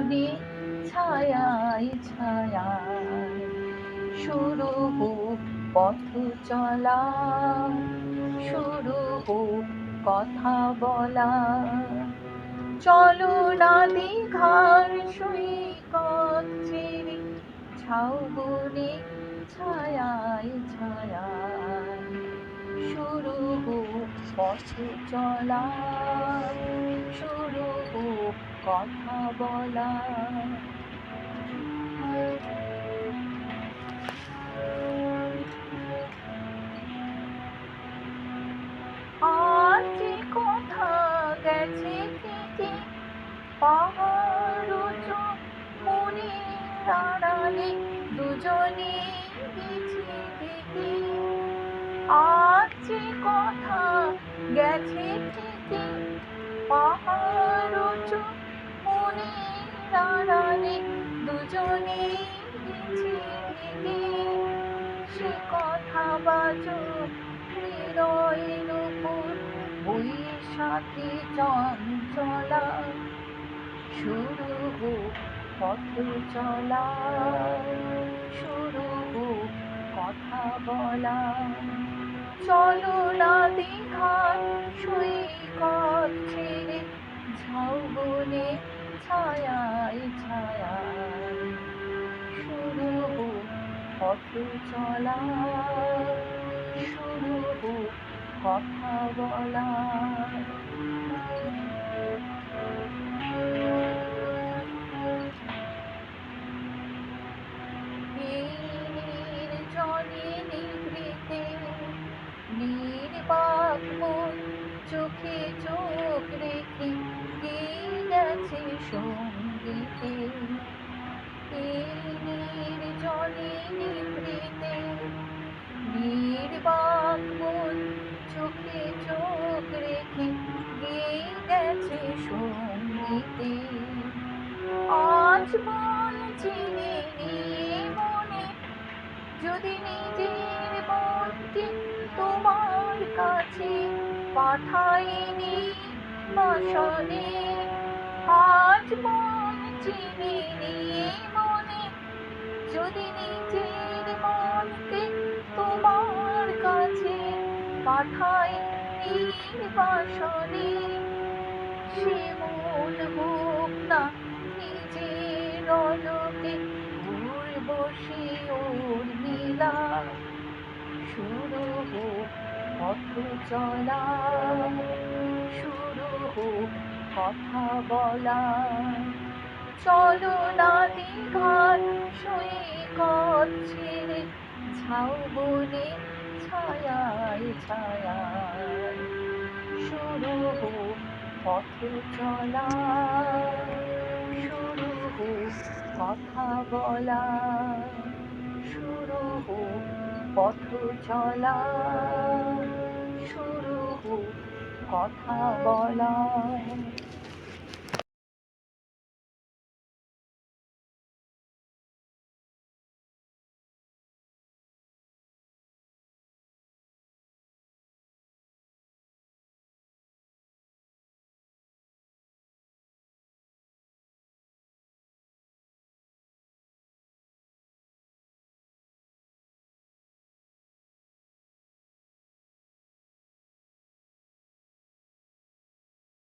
বনে ছায়ায় ছায়ায় শুরু হোক পথ চলা, শুরু হোক কথা বলা। চলো না দীঘার সৈকত ছেড়ে ঝাউবনে ছায়ায় ছায়ায় শুরু হোক পথ চলা, শুরু হোক কথা বলা। আজ যে কথা গেছে থেকে পাহাড় উঁচু মনের আড়ালে দুজনে গেছি থেকে। আজ যে কথা গেছে থেকে পাহাড় উঁচু মনের আড়ালে দুজনে গেছি থেকে। সে কথা বাজুক হৃদয়ের উপর বৈশাখী চঞ্চলা, শুরু হোক পথ চলা, শুরু হোক কথা বলা। চলো না দীঘার সৈকত ছেড়ে ঝাউবনে ছায়ায় ছায়ায় শুরু হোক পথ চলা, শুরু হোক কথা বলা। জলে নিভৃতে নির্বাক মন চোখে চোখ রেখে গেয়ে গেছে সঙ্গীতে। জলে নিভৃতে নির্বাক মন চোখে চোখ রেখে গেয়ে গেছে সঙ্গীতে। আজ মন চিনে নিয়ে মনে যদি নিজের মনকে তোমার কাছে পাঠাইনি বাসনে। আজ মন চিনে নিয়ে মনে যদি নিজের মনকে তোমার কাছে পাঠাইনি বাসনে। সে মন হোক না নিজের অলকে উর্বশী উর্মিলা, শুরু হোক পথ চলা, শুরু হোক কথা বলা। চলো না দীঘার সৈকত ছেড়ে ঝাউবনে ছায়ায় ছায়ায় শুরু হোক পথ চলা, শুরু হোক কথা বলা। শুরু হোক পথ চলা, শুরু হোক কথা বলা।